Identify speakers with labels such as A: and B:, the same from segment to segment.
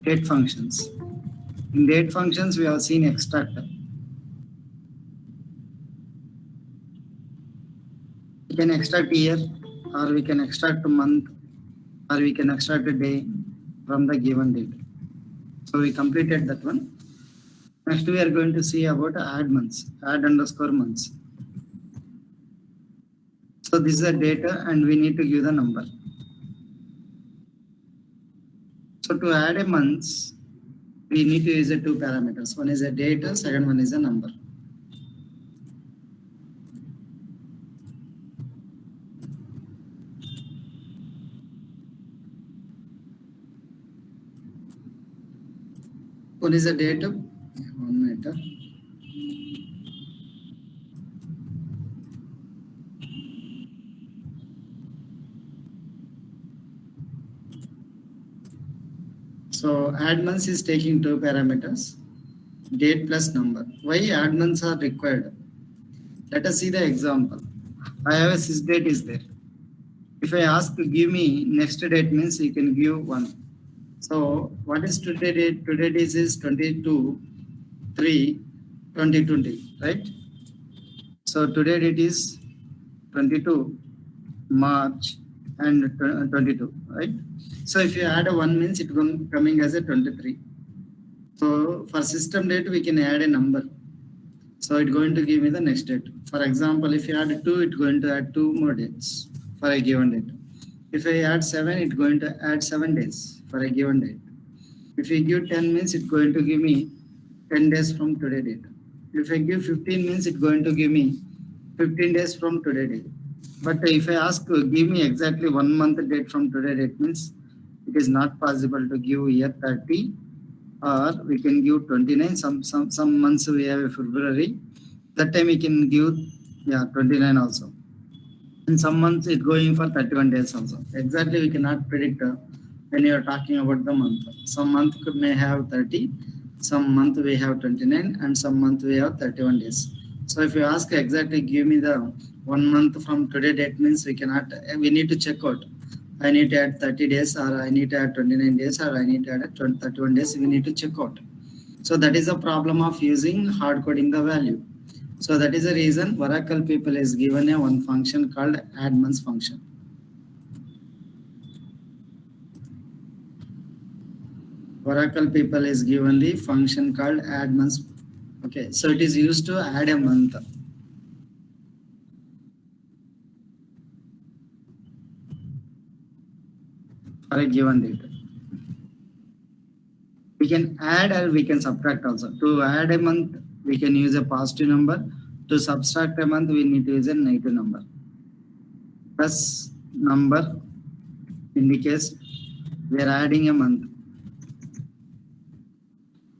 A: date functions. In date functions, we have seen extract. We can extract year, or we can extract a month, or we can extract a day from the given date. So we completed that one. Next, we are going to see about add months, add underscore months. So this is the data, and we need to give the number. So to add a months, we need to use the two parameters. One is a data, second one is a number. One is a data, 1 meter. So add months is taking two parameters, date plus number. Why add months are required? Let us see the example. I have a sys date is there. If I ask to give me next date means you can give 1. So what is today date? Today date is 22/3/2020, right? So today date is 22 March and 22, right? So if you add a 1 means it coming as a 23. So for system date we can add a number. So it's going to give me the next date. For example, if you add 2, it's going to add 2 more dates for a given date. If I add 7, it's going to add 7 days for a given date. If you give 10 means it's going to give me 10 days from today date. If I give 15 means it's going to give me 15 days from today date. But if I ask to give me exactly 1 month date from today date means it is not possible to give year 30, or we can give 29. Some months we have February. That time we can give 29 also. In some months it's going for 31 days also. Exactly we cannot predict when you are talking about the month. Some month may have 30, some month we have 29, and some month we have 31 days. So if you ask exactly give me the 1 month from today date means we cannot, we need to check out. I need to add 30 days, or I need to add 29 days, or I need to add 31 days. We need to check out. So that is a problem of using hard coding the value. So that is the reason Oracle people is given a one function called add months function. Oracle people is given the function called add months. Okay, so it is used to add a month. For a given date. We can add or we can subtract also. To add a month, we can use a positive number. To subtract a month, we need to use a negative number. Plus number indicates we are adding a month.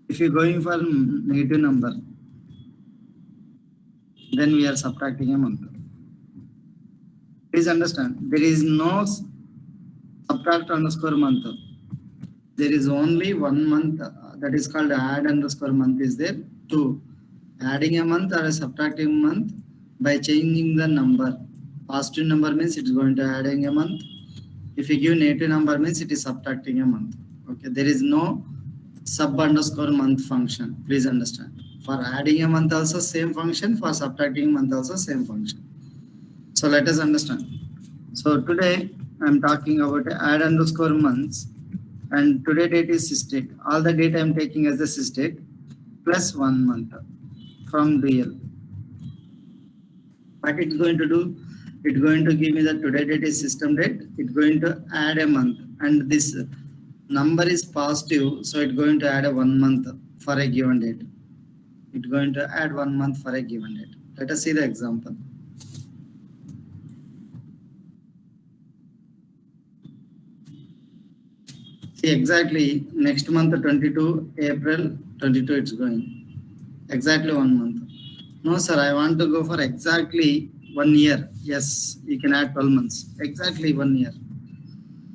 A: If you're going for negative number, then we are subtracting a month. Please understand, there is no subtract underscore month. There is only 1 month that is called add underscore month is there. To adding a month or a subtracting a month by changing the number. Positive number means it is going to adding a month. If you give negative number means it is subtracting a month. Okay, there is no sub underscore month function. Please understand. For adding a month also same function. For subtracting a month also same function. So let us understand. So today I am talking about add underscore months, and today date is sysdate. All the data I am taking as the sysdate plus 1 month from real. What it's going to do? It's going to give me the today date is system date. It's going to add a month, and this number is positive, so it's going to add a 1 month for a given date. It's going to add 1 month for a given date. Let us see the example. See exactly next month 22 April 22 it's going. Exactly 1 month. No sir, I want to go for exactly 1 year. Yes, you can add 12 months. Exactly 1 year.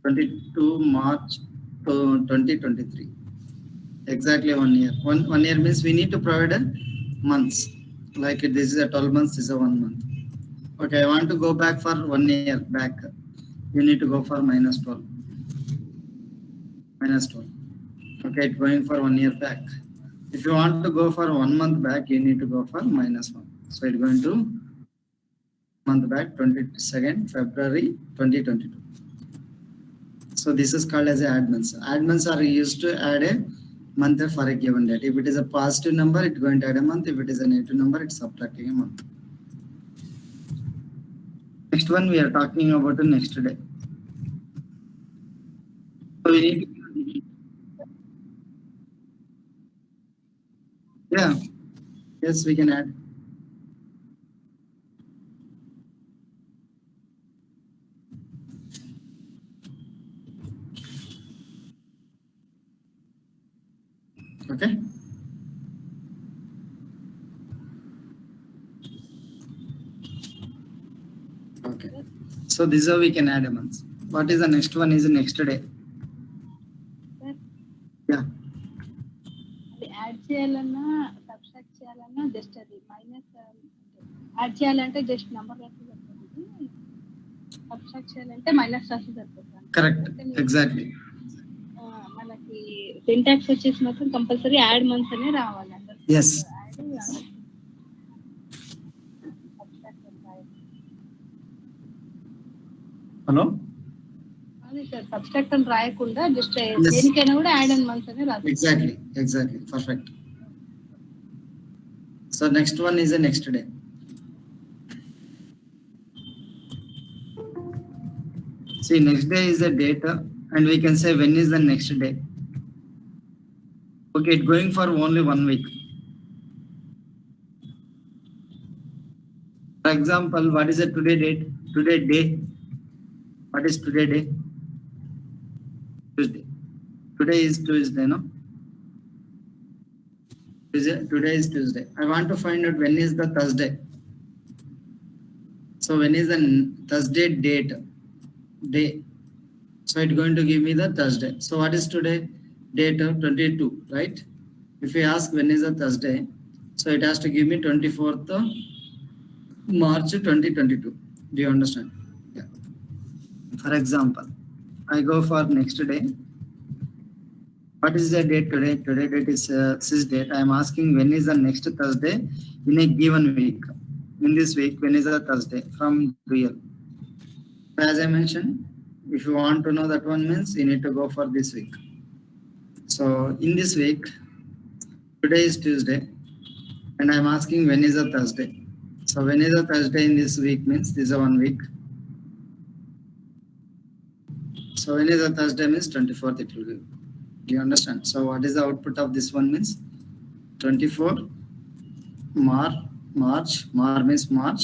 A: 22 March to 2023. Exactly 1 year. One year means we need to provide a months. Like this is a 12 months, this is a 1 month. Okay, I want to go back for 1 year back. You need to go for minus 12. Minus 12. Okay, it's going for 1 year back. If you want to go for 1 month back, you need to go for -1. So it's going to month back 22nd February 2022. So this is called as a add months. Add months are used to add a month for a given date. If it is a positive number, it's going to add a month. If it is a negative number, it's subtracting a month. Next one, we are talking about the next day. So we need to, yeah, yes, we can add. Okay. Okay. So this is how we can add a month. What is the next one? Is the next day. Yeah.
B: అది add చేయాలన్నా subtract చేయాలన్నా just అది minus add చేయాలంటే just number రాస్తే సరిపోతుంది, subtract చేయాలంటే minus రాస్తే సరిపోతుంది.
A: Correct, exactly.
B: మనకి సింటాక్స్ వచ్చేసి మాత్రం కంపల్సరీ యాడ్ మంత్స్ అనే రావాలి.
A: yes. హలో,
B: అదే సార్, సబ్స్ట్రాక్ట్ అని రాయకుండా జస్ట్ దేనికైనా కూడా యాడ్ అండ్ మంత్స్ అనే రావాలి.
A: Exactly perfect. So next one is next day. See, next day is the data, and we can say when is the next day. Okay, it's going for only 1 week. For example, what is the today date? Today day. What is today day? Tuesday. Today is Tuesday, no? Today is Tuesday. I want to find out when is the Thursday. So when is the Thursday date? Day. So it's going to give me the Thursday. So what is today? Date of 22, right? If you ask when is the Thursday, so it has to give me 24th March 2022. Do you understand? Yeah. For example, I go for next day. What is the date today? Today date is 6 date. I am asking when is the next Thursday in a given week. In this week, when is the Thursday from real? As I mentioned, if you want to know that one means you need to go for this week. So in this week, today is Tuesday, and I'm asking when is the Thursday. So when is the Thursday in this week means this is a 1 week. So when is the Thursday means 24th it will give. Do you understand? So what is the output of this one means 24 March means March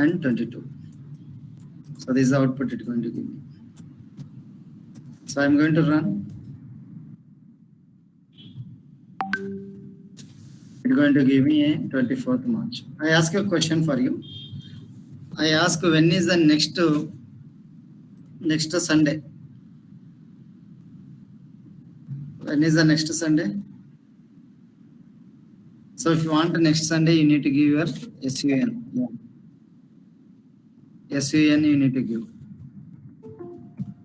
A: and 22. So this is the output it's going to give me. So I'm going to run. It's going to give me a 24th March. I ask a question for you. I ask when is the next Sunday? When is the next Sunday? So if you want next Sunday, you need to give your SUN. Yeah. SUN you need to give.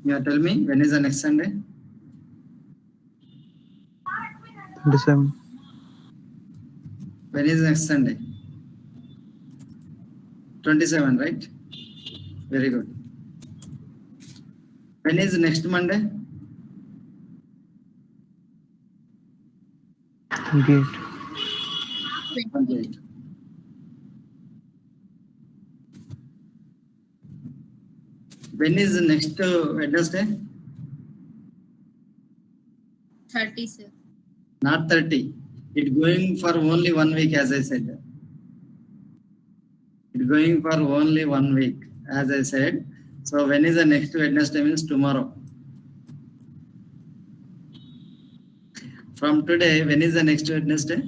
A: Yeah, tell me, when is the next Sunday?
C: 27.
A: When is next Sunday? 27, right? Very good. When is next Monday?
C: 28.
A: 28. When is the next Wednesday?
D: 30, sir.
A: Not 30. It's going for only 1 week, as I said. It's going for only 1 week, as I said. So when is the next Wednesday means tomorrow. From today, when is the next Wednesday?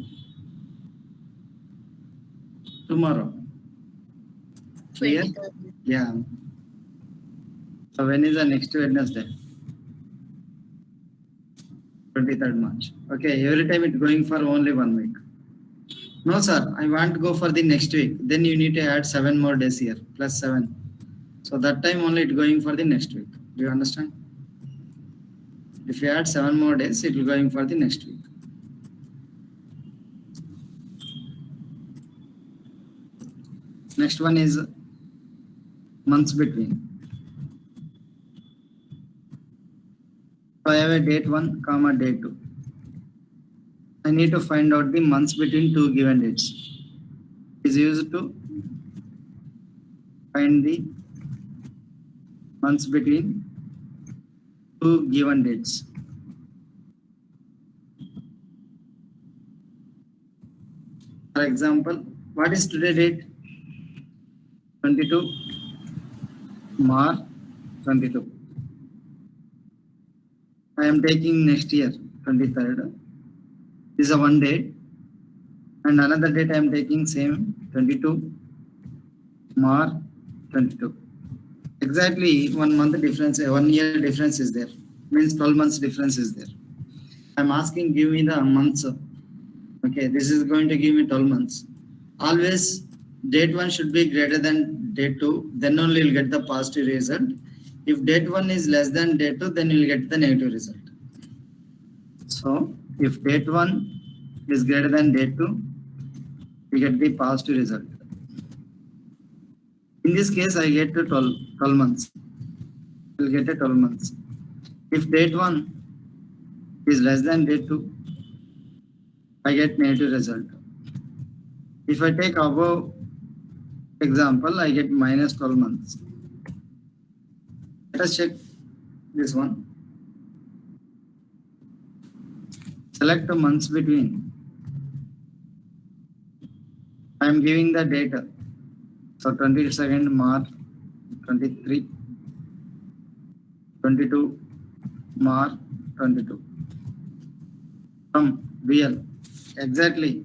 A: Tomorrow. Clear?
D: 23rd.
A: Yeah. So when is the next Wednesday? 23rd March. Okay, every time it's going for only 1 week. No, sir, I want to go for the next week. Then you need to add 7 more days here, plus 7. So that time only it's going for the next week. Do you understand? Do If you add 7 more days, it will going for the next week. Next one is months between. So I have a date 1, comma date 2. I need to find out the months between two given dates. It is used to find the months between two given dates. For example, what is today date? 22 March 22. I am taking next year 23rd. This is a one date, and another date I am taking same 22 March 22. Exactly 1 month difference, 1 year difference is there. Means 12 months difference is there. I am asking, give me the months. Okay, this is going to give me 12 months. Always date 1 should be greater than date 2, then only you'll get the positive result. If date 1 is less than date 2, then you'll get the negative result. So if date 1 is greater than date 2, we get the positive result. In this case, I get to 12 months. We'll get a 12 months. If date 1 is less than date 2, I get negative result. If I take above example, I get minus 12 months. Let us check this one. Select the months between. I am giving the data. So 22nd March 23, 22 March 22. From real. Exactly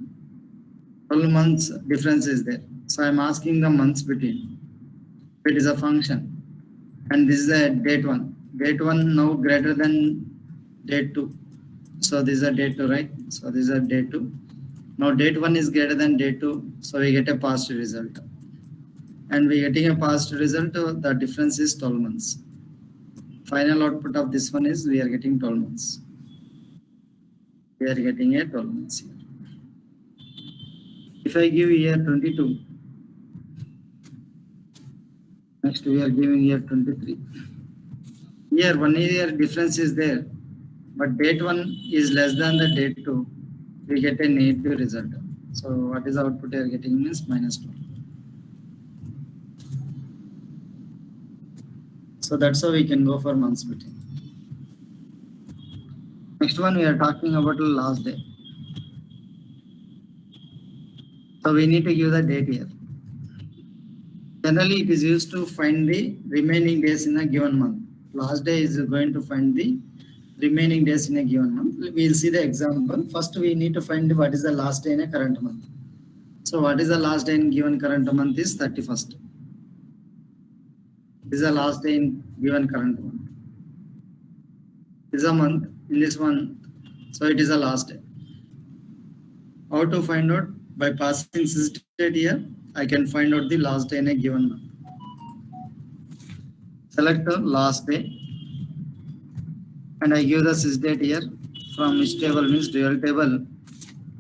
A: 12 months difference is there. So I am asking the months between. It is a function. And this is a date 1. Date 1 now greater than date 2. So this is a date 2, right? So this is a date 2. Now date 1 is greater than date 2. So we get a positive result. And we getting a positive result. The difference is 12 months. Final output of this one is we are getting 12 months. We are getting a 12 months here. If I give here 22, next we are giving here 23. Here 1 year difference is there, but date 1 is less than the date 2. We get a negative result. So what is the output we are getting means minus 12. So that's how we can go for months between. Next one we are talking about last day. So we need to give the date here. Generally, it is used to find the remaining days in a given month. Last day is going to find the remaining days in a given month. We will see the example. First, we need to find what is the last day in a current month. So what is the last day in given current month is 31st. This is the last day in given current month. This is a month in this month. So it is the last day. How to find out? By passing this date here, I can find out the last day in a given month. Select the last day and I give the sys date here. From which table means dual table,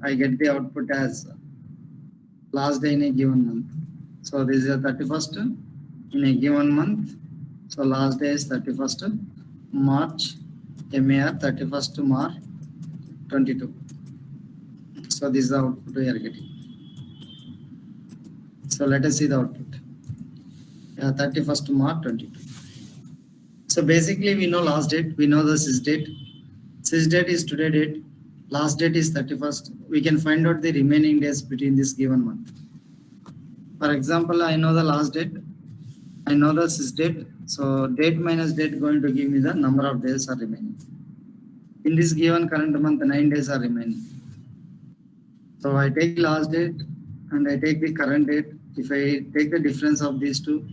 A: I get the output as last day in a given month. So this is the 31st in a given month. So last day is 31st March, MAR 31st March 22. So this is the output we are getting. So let us see the output. 31st March 22. So basically we know last date, we know the sys date. Sys date is today date, last date is 31st. We can find out the remaining days between this given month. For example, I know the last date, I know the sys date. So date minus date going to give me the number of days are remaining. In this given current month, 9 days are remaining. So I take last date and I take the current date. If I take the difference of these two,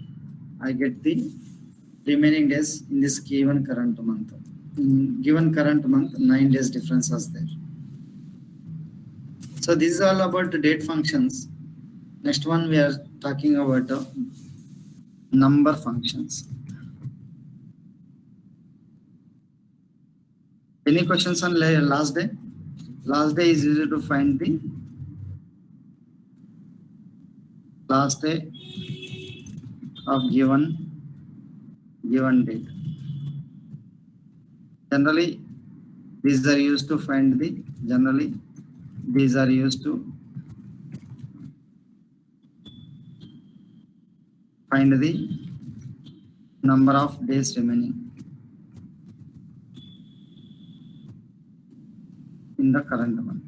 A: I get the remaining days in this given current month. In given current month, 9 days difference was there. So this is all about the date functions. Next one we are talking about number functions. Any questions on last day? Last day is easy to find the last day of given date. Generally, these are used to find the number of days remaining in the current month.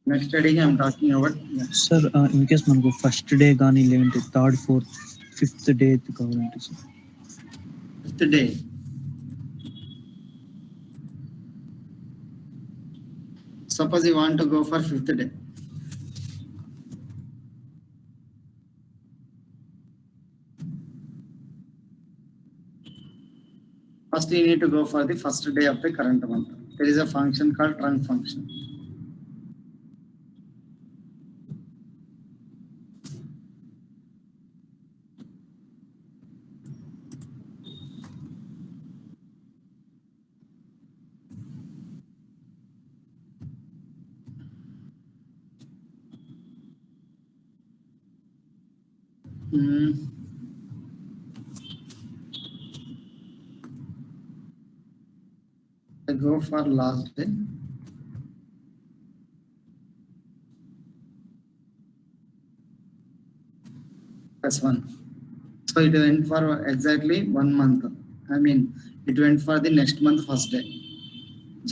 A: Next heading I'm talking about.
C: Sir in case మనకు first day కానీ లేదంటే third fourth fifth day కావాలంటే sir
A: Fifth day. Suppose you want to go for fifth day. First, you need to go for the first day of the current month. There is a function called trunc function. I go for last day. Plus 1. So it went for exactly 1 month. I mean, it went for the next month first day.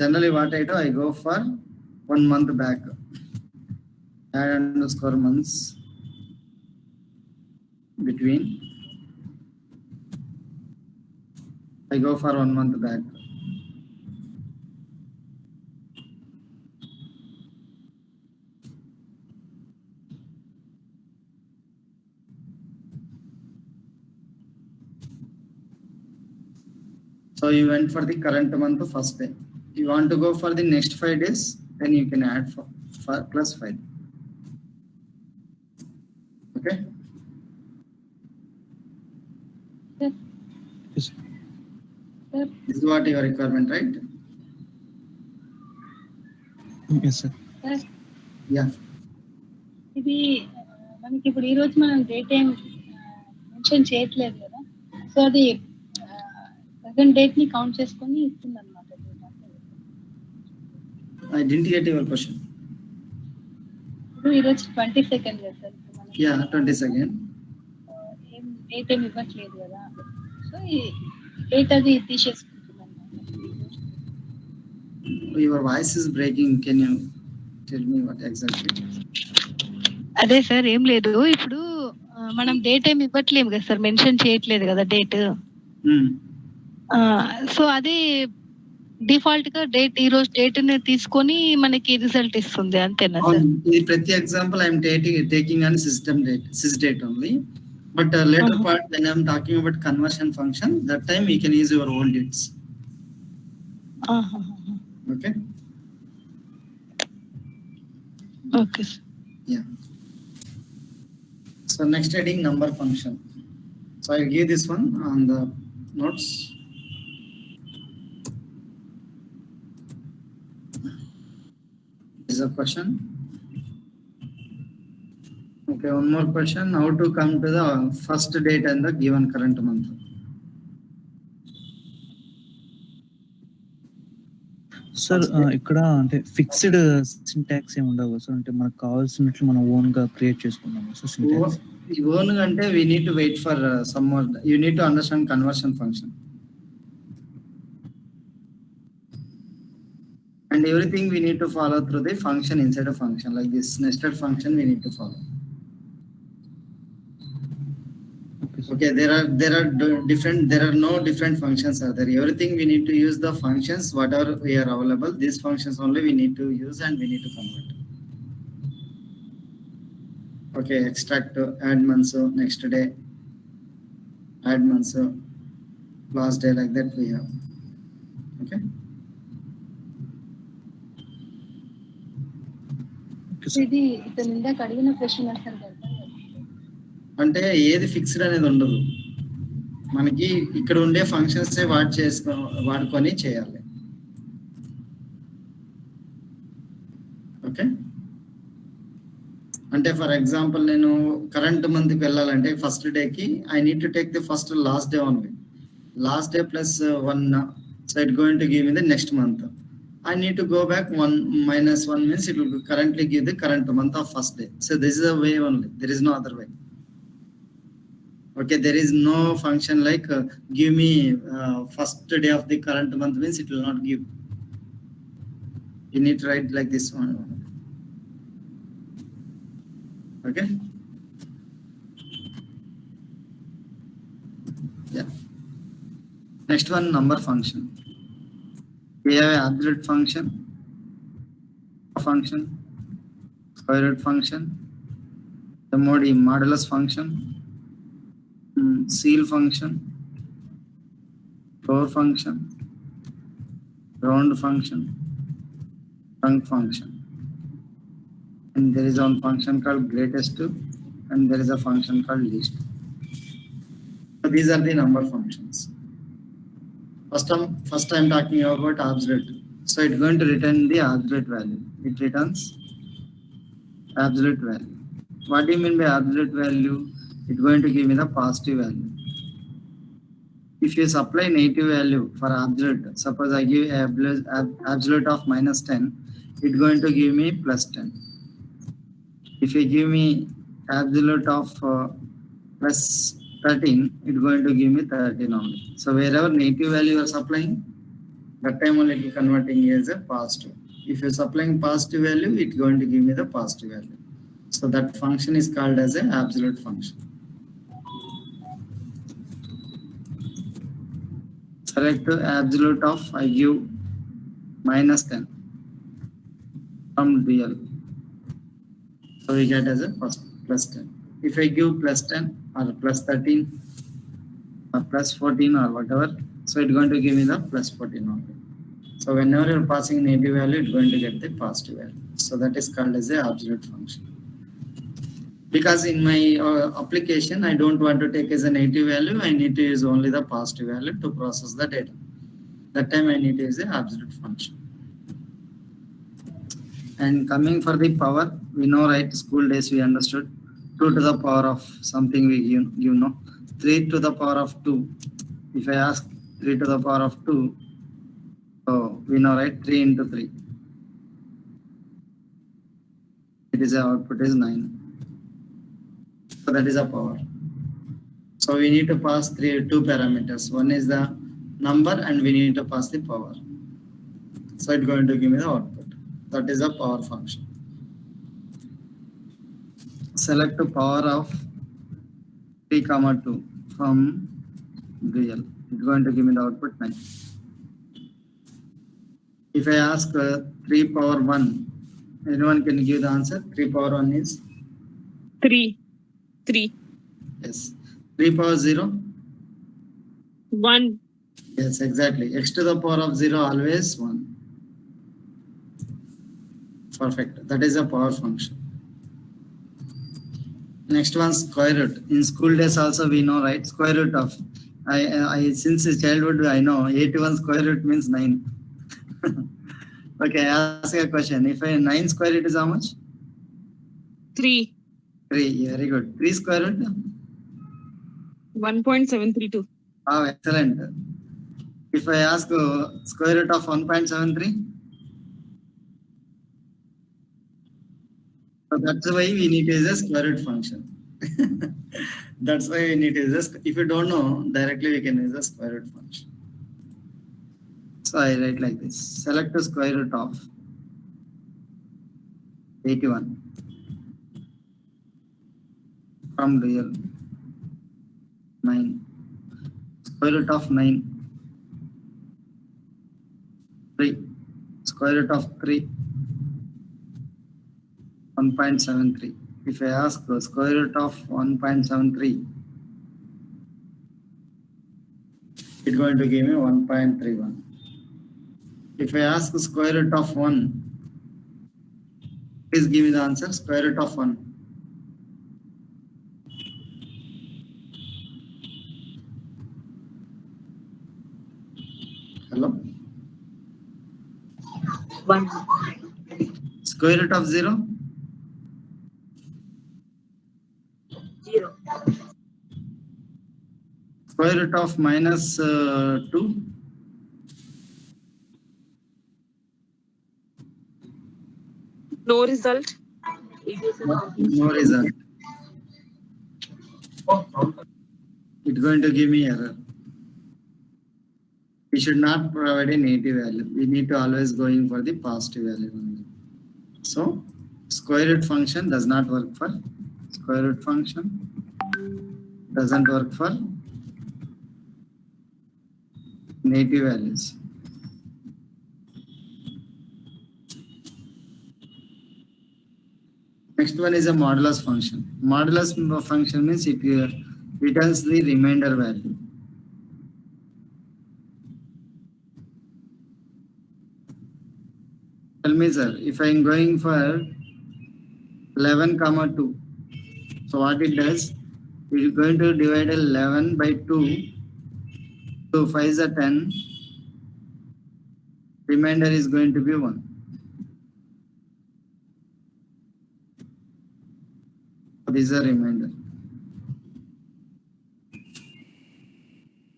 A: Generally, what I do, I go for 1 month back. Add underscore months between. I go for 1 month back. So you went for the current month first day. You want to go for the next 5 days, then you can add for plus 5. Okay.
B: Sir.
C: Yes.
B: Sir.
A: This is what your requirement, right?
C: Yes sir
B: Sir.
A: Yeah.
B: ఇది మనకి ఇప్పుడు ఈ రోజు మనం date ఏం mention చేయట్లేదు కదా, so అది ప్రజెంట్ డేట్ ని కౌంట్ చేసుకొని ఇస్తుంది అనమాట.
A: I didn't get your question.
B: ఇప్పుడు ఈ రోజు 22nd కదా సార్,
A: Yeah, 22nd.
B: ఏం డేట్ ఏమి ఇవ్వట్లేదు కదా, సో ఈ డేట్ అది తీసేసుకుంటుంది అనమాట.
A: Your voice is breaking. Can you tell me what exactly?
B: అదే సార్, ఏం లేదు, ఇప్పుడు మనం డేట్ ఏమి ఇవ్వట్లేము కదా సార్, మెన్షన్ చేయట్లేదు కదా డేట్. సో అది డిఫాల్ట్ గా డేట్ ఈ రోజు డేట్ ని తీసుకొని మనకి రిజల్ట్ ఇస్తుంది, అంతేనా సార్?
A: ప్రతి example I'm taking on system date, sys date only. But later part, when I'm talking about conversion function, that time you can use your old dates. Okay.
B: Okay, sir.
A: Yeah. So next heading, number function. So I'll give this one on the notes. Is a question. Okay, one more question. How to come to the first date and the given current month?
C: Sir ఇక్కడ అంటే fixed syntax ఏమి ఉండవు sir, అంటే మనకు కావాల్సినట్లు మనం own గా create చేసుకున్నాము sir syntax.
A: Own ante we need to wait for some more. You need to understand conversion function. And everything we need to follow through the function inside a function, like this nested function we need to follow. Okay, there are no different functions are there. Everything we need to use the functions whatever we are available. These functions only we need to use and we need to convert. Okay, extract, add months, next day, add months, last day, like that we have. Okay.
B: ఇది ఇతను ఇందాక అడిగిన question sir,
A: అంటే ఏది fixed అనేది ఉండదు. మనకి ఇక్కడ ఉండే ఫంక్షన్స్ వాడుకొని చేయాలి. ఓకే, అంటే ఫర్ ఎగ్జాంపుల్ నేను కరెంట్ మంత్కి వెళ్ళాలంటే ఫస్ట్ డేకి I need to take the first last day only. Last day plus 1, so it going to give me the next month. I need to go back 1 minus 1 means it will currently give the current month of first day. So this is a way only, there is no other way. Okay, there is no function like give me first day of the current month means it will not give. You need to write like this one. Okay, yeah. Next one, number function. We have absolute function, square root function, MOD modulus function, seal function, floor function, round function, trunk function, and there is one function called greatest and there is a function called least. So these are the number functions. First I'm talking about absolute. So it's going to return the absolute value. It returns absolute value. What do you mean by absolute value? It's going to give me the positive value. If you supply negative value for absolute, suppose I give absolute of minus 10, it's going to give me plus 10. If you give me absolute of plus 13, it's going to give me 13 only. So wherever negative value you are supplying, that time only it will converting as a positive. If you're supplying positive value, it's going to give me the positive value. So that function is called as an absolute function. Select the absolute of I give minus 10 from real. So we get as a plus 10. If I give plus 10 or plus 13 or plus 14 or whatever, so it's going to give me the plus 14 only. So whenever you're passing negative value, it's going to get the positive value. So that is called as the absolute function. Because in my application, I don't want to take as a negative value, I need to use only the positive value to process the data. That time I need to use the absolute function. And coming for the power, we know, right, school days we understood 2 to the power of something we give no 3 to the power of 2. If I ask 3 to the power of 2, so we know, right, 3 into 3, it is output is 9. So that is a power. So we need to pass 2 parameters. One is the number and we need to pass the power. So it's going to give me the output. That is a power function. Select the power of 3, 2 from real. It's going to give me the output 9. If I ask 3 power 1, anyone can give the answer? 3 power 1 is?
E: 3.
A: Yes. 3 power 0?
E: 1.
A: Yes, exactly. X to the power of 0 always 1. Perfect. That is a power function. Next one, square root. In school days also we know, right? Square root of, I since childhood I know 81 square root means 9. Okay, I ask a question. If I 9 square root is how much?
E: 3.
A: 3. Very good. 3 square root?
E: 1.732.
A: Oh, excellent. If I ask square root of 1.73? So that's why we need to use a square root function. That's why we need to use a, if you don't know, directly we can use a square root function. So I write like this. Select the square root of 81 from real 9. Square root of 9. 3. Square root of 3. 1.73. If I ask the square root of 1.73, it's going to give me 1.31. If I ask the square root of 1, please give me the answer. Square root of 1. Hello?
E: 1.
A: Square root of 0?
E: 0.
A: Square root of minus 2?
E: No result. It is a
A: No result. It's going to give me error. We should not provide a negative value. We need to always going for the positive value only. So square root function does not work for square root function. Doesn't work for negative values. Next one is a modulus function. Modulus function means it returns the remainder value. Tell me, sir, if I am going for 11, 2, so what it does, it is going to divide 11 by 2, so 5 is a 10, remainder is going to be 1. This is a remainder.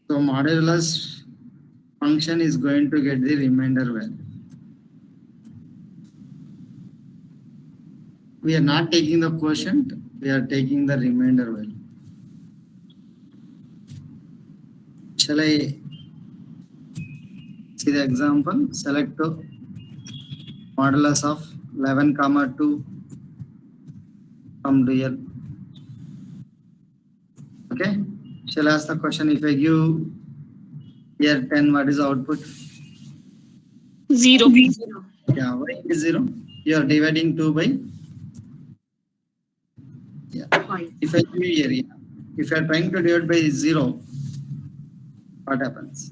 A: So modulus function is going to get the remainder value. We are not taking the quotient, we are taking the remainder value. Shall I see the example? Select modulus of 11, 2 from dual. Okay. Shall I ask the question? If I give here 10, what is the output?
E: 0.
A: Yeah, why it is 0? You are dividing 2 by. Yeah. If I give here, yeah. If you are trying to divide by 0, what happens?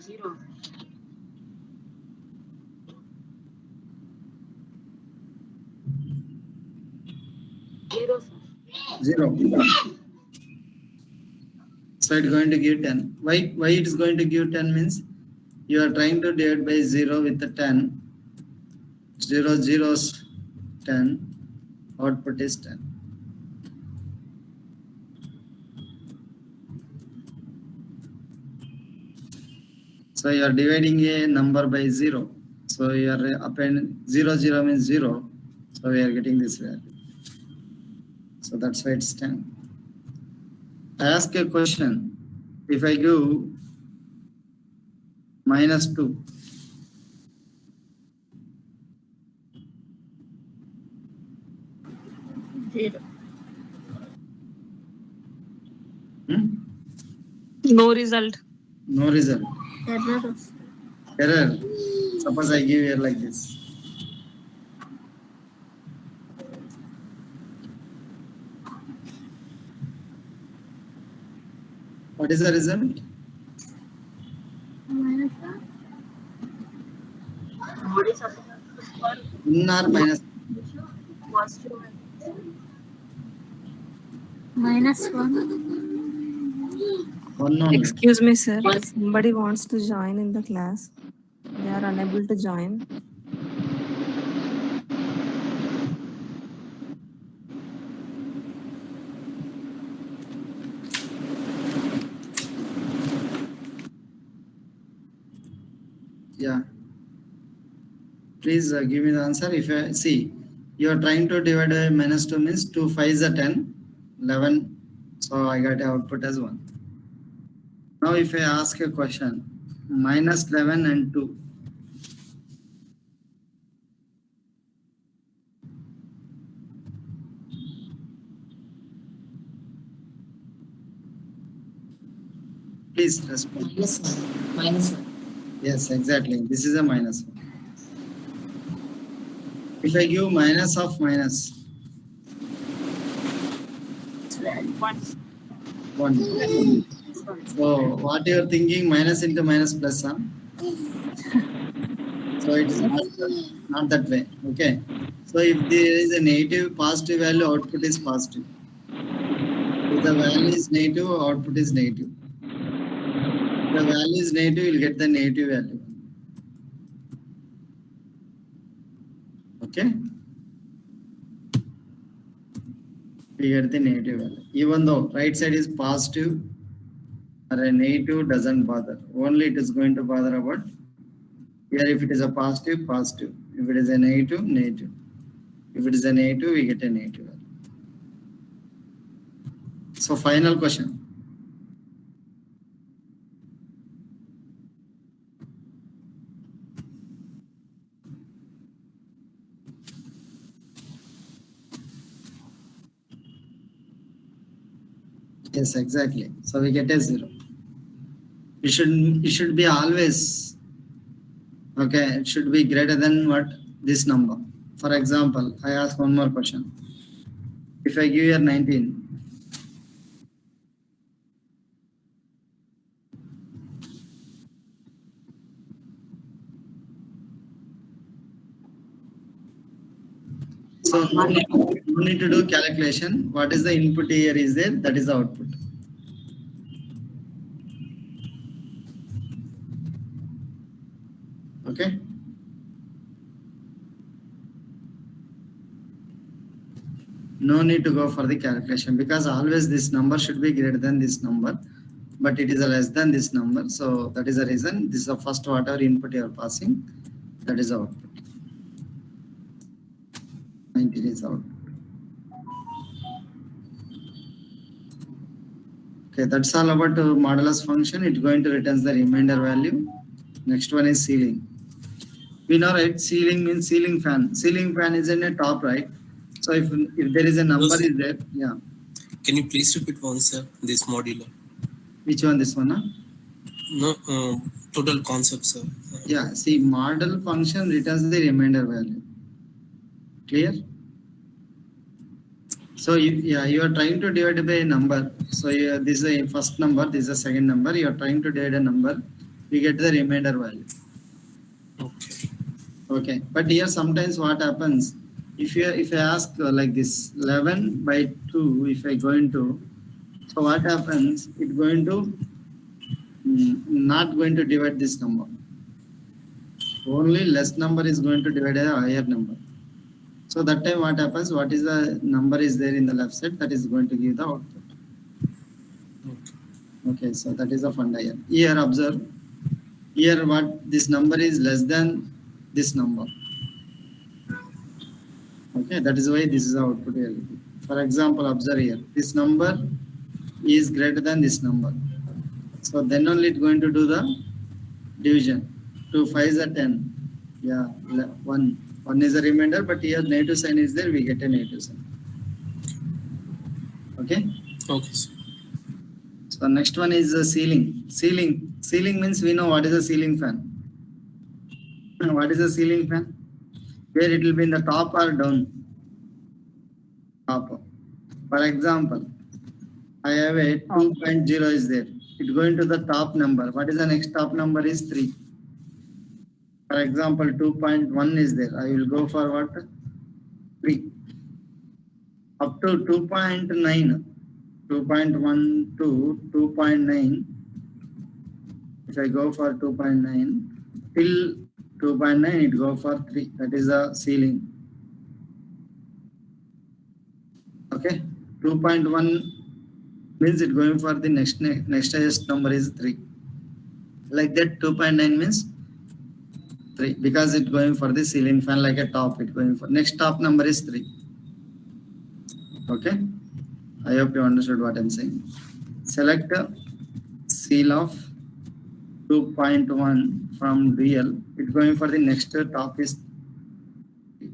E: 0.
A: 0. So it's going to give 10. Why it is going to give 10 means you are trying to divide by 0 with the 10. 0 zeros 10. Output is 10. So you are dividing a number by 0. So you are append 0 0 means 0. So we are getting this value. So that's why it's 10. I ask a question. If I give minus 2,
E: No result.
A: no result. Error. Suppose I give here like this. What is the result? In or minus?
F: -1.
A: 1 only.
G: Excuse me, sir. Somebody wants to join in the class. They are unable to join.
A: Yeah. Please give me the answer. If I see, you are trying to divide by minus 2 means 2 5 is a 10, 11. So I got a output as 1. Now if I ask a question, minus 11 and 2. Please respond.
D: -1.
A: Yes, exactly. This is a minus 1. If I give minus of minus 1. So what you are thinking, minus into minus plus, huh? So it is not that way. Okay. So if there is a negative positive value, output is positive. If the value is negative, output is negative. the value is negative, you'll get the negative value. Okay? We get the negative value. Even though right side is positive or a negative, doesn't bother. Only it is going to bother about here if it is a positive, positive. If it is a negative, negative. If it is a negative, we get a negative value. So final question. Yes, exactly. So we get a 0. It should be always, okay, it should be greater than what? This number. For example, I ask one more question. If I give here 19, so no need to do calculation. What is the input here is there? That is the output. Okay. No need to go for the calculation because always this number should be greater than this number, but it is a less than this number. So that is the reason. This is the first whatever input you are passing. That is the output. 19 is output. Okay, that's all about modulus function. It's going to return the remainder value. Next one is ceiling. We know, right? Ceiling means ceiling fan. Ceiling fan is in a top, right? So if there is a number is there, yeah.
F: Can you please repeat once, sir, this modular?
A: Which one? This one, huh?
F: No, total concept, sir.
A: Yeah, see, model function returns the remainder value. Clear? So you are trying to divide by a number. So this is a first number, this is a second number. You are trying to divide a number. We get the remainder value.
F: Okay.
A: Okay, but here sometimes what happens? If I ask like this 11 by 2, if I go into, so what happens? It's going to not going to divide this number. Only less number is going to divide a higher number. So that time what happens? What is the number is there in the left side? That is going to give the output. Okay, so that is the funda here. Here observe. Here what this number is less than this number. Okay, that is why this is the output here. For example, observe here. This number is greater than this number. So then only it's going to do the division. 2 5s are 10. Yeah, 1. 1 is a remainder, but here negative sign is there, we get a negative sign. Okay?
F: Okay, sir.
A: So next one is the ceiling. Ceiling means we know what is a ceiling fan. What is a ceiling fan? Where it will be in the top or down? Top. For example, I have a 2.0 is there. It's going to the top number. What is the next top number is 3. For example, 2.1 is there. I will go for what? 3. Up to 2.9. 2.1 to 2.9. If I go for 2.9, till 2.9 it go for 3. That is the ceiling. Okay. 2.1 means it going for the next highest number is 3. Like that 2.9 means 3 because it's going for the ceiling fan like a top. It's going for next top number is 3. Okay. I hope you understood what I'm saying. Select seal of 2.1 from real. It's going for the next top is 3.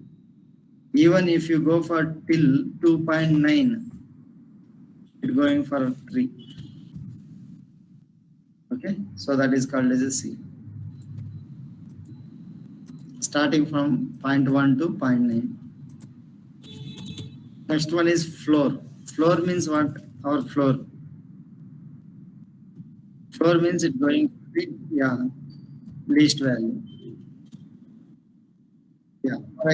A: Even if you go for till 2.9, it's going for 3. Okay, so that is called as a seal. Starting from 0.1 to 0.9. Next one is floor. Floor means what? Our floor. Floor means it's going to the least value. For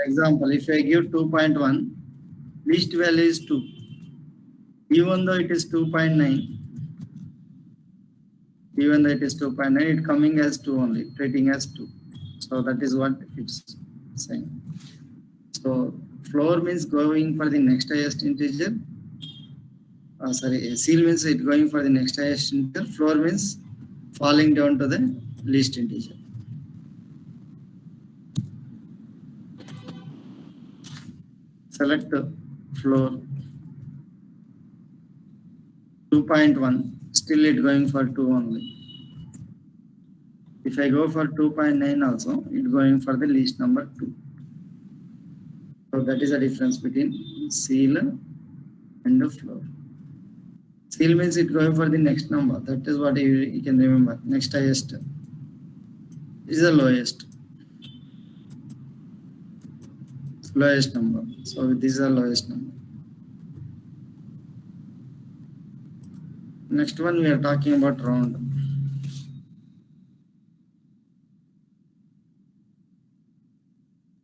A: example, if I give 2.1, least value is 2. Even though it is 2.9, even though it is 2.9, it coming as 2 only, treating as 2. So that is what it's saying. So floor means going for the next highest integer. Ceil means it going for the next highest integer. Floor means falling down to the least integer. Select floor 2.1, still it going for 2 only. If I go for 2.9 also, it going for the least number 2. So that is the difference between ceil and the floor. Ceil means it going for the next number. That is what you can remember. Next highest is the lowest. Lowest number. So this is the lowest number. Next one we are talking about round.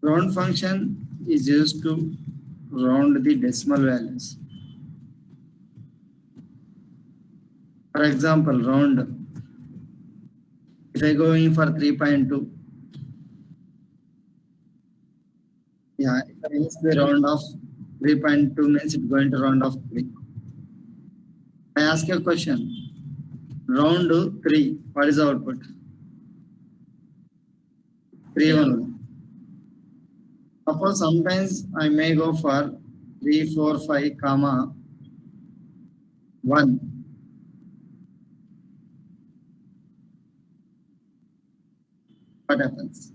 A: Round function is used to round the decimal values. For example, round. If I go in for 3.2, yeah, if I use the round of 3.2 means it's going to round off 3. I ask a question. Round 3, what is the output? 3 1. Suppose sometimes I may go for 3, 4, 5, comma 1. What happens?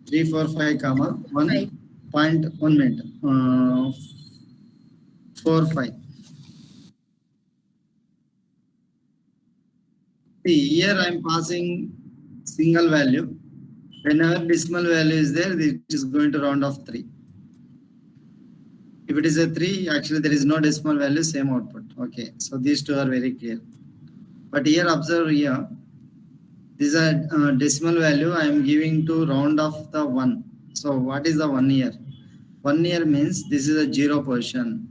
A: 3, 4, 5, comma 1.
D: Five.
A: Point 1 minute. 4, 5. See, here I am passing single value. Whenever decimal value is there, it is going to round off 3. If it is a 3, actually there is no decimal value, same output. Okay, so these two are very clear. But here, observe here, this is a decimal value I am giving to round off the 1. So what is the 1 here? 1 here means this is a 0 position.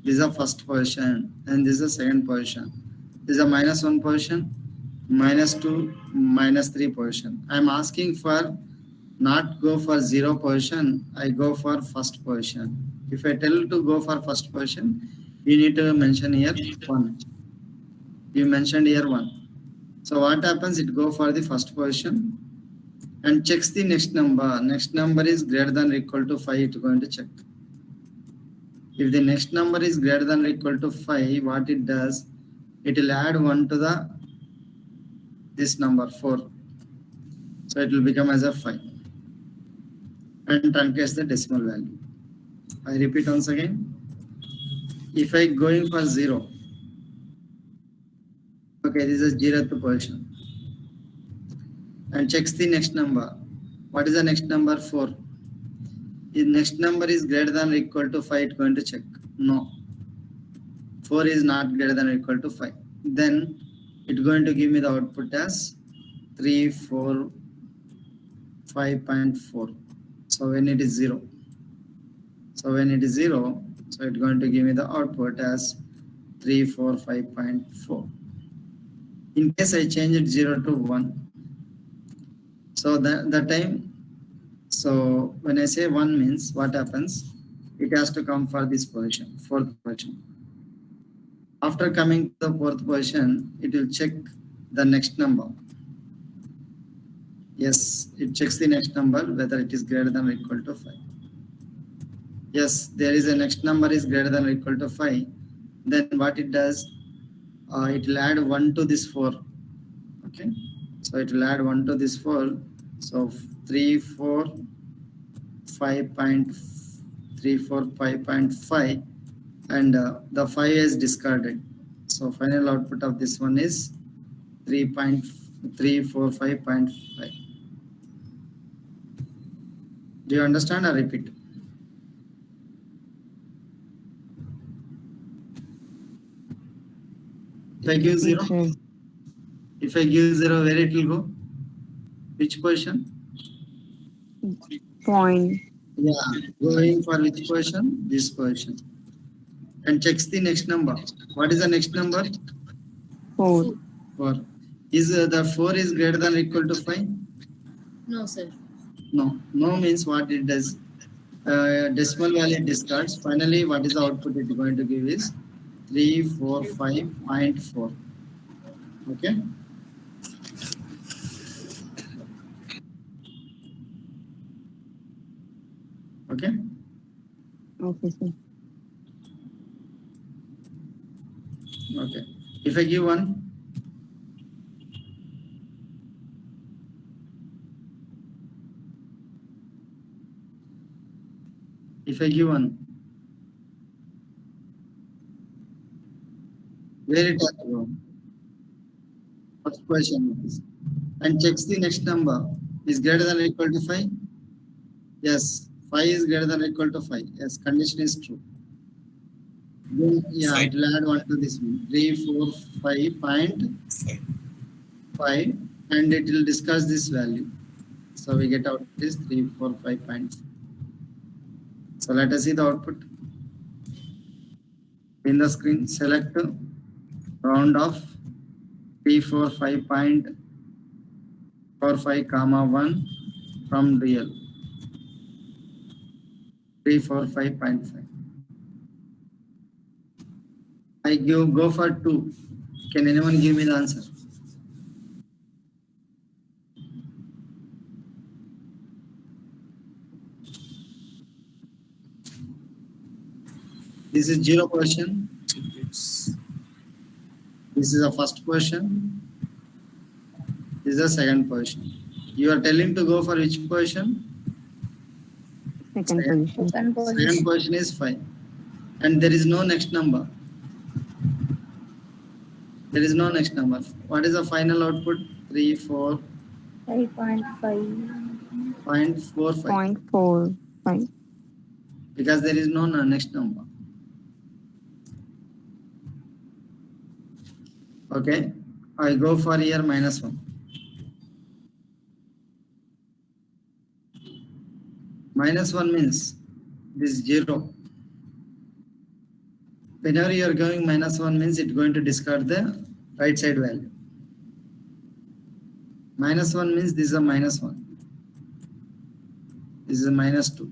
A: This is a first position and this is a second position. This is a -1 position, -2, -3 position. I am asking for not go for 0 position, I go for first position. If I tell to go for first position, you need to mention here 1. You mentioned here 1. So what happens? It go for the first position and checks the next number. Next number is greater than or equal to 5, it's going to check. If the next number is greater than or equal to 5, what it does, it will add 1 to this number 4. So it will become as a 5 and truncates the decimal value. I repeat once again. If I going for 0, okay, this is 0th position and checks the next number. What is the next number? 4. If next number is greater than or equal to 5, it's going to check. No. 4 is not greater than or equal to 5. Then it's going to give me the output as 3, 4, 5.4. So when it is 0. So when it is 0, so it's going to give me the output as 3, 4, 5.4. In case I change it 0 to 1. So that time, so when I say 1 means what happens? It has to come for this position, 4th position. After coming to the 4th position, it will check the next number. Yes, it checks the next number whether it is greater than or equal to 5. Yes, there is a next number is greater than or equal to 5. Then what it does, it will add 1 to this 4. Okay, so it will add 1 to this 4. So 3, 4, 5.5 and the 5 is discarded. So final output of this one is 3.345.5. Do you understand or repeat? If I give 0,
G: Okay.
A: if I give 0, where it will go? Which position?
G: Point.
A: Yeah, going for which position? This position. And checks the next number. What is the next number?
G: 4.
A: 4. Is the 4 is greater than or equal to 5?
D: No, sir.
A: No. No means what it does. Decimal value discards. Finally, what is the output it is going to give is 345.4. Okay. Okay.
G: Okay, sir.
A: Okay. If I give 1, if I give 1, where it has to go? First question is, and checks the next number is greater than or equal to 5. Yes, 5 is greater than or equal to 5. Yes, condition is true. Then, yeah,
F: Five.
A: it will add 1 to this one. 345.5, and it will discuss this value. So we get out this 345.5. So let us see the output. In the screen, select round off 345.45 comma 1 from real 345.5. I go for 2. Can anyone give me the answer? This is 0 portion. This is the first portion. This is the second portion. You are telling to go for which portion?
G: Second position.
A: Second portion is 5. And there is no next number. There is no next number. What is the final output? 345.45.
G: 0.45.
A: Because there is no next number. Okay. I go for here -1. -1 means this 0. Whenever you are going -1 means it's going to discard the right side value. -1 means this is a -1. This is a -2.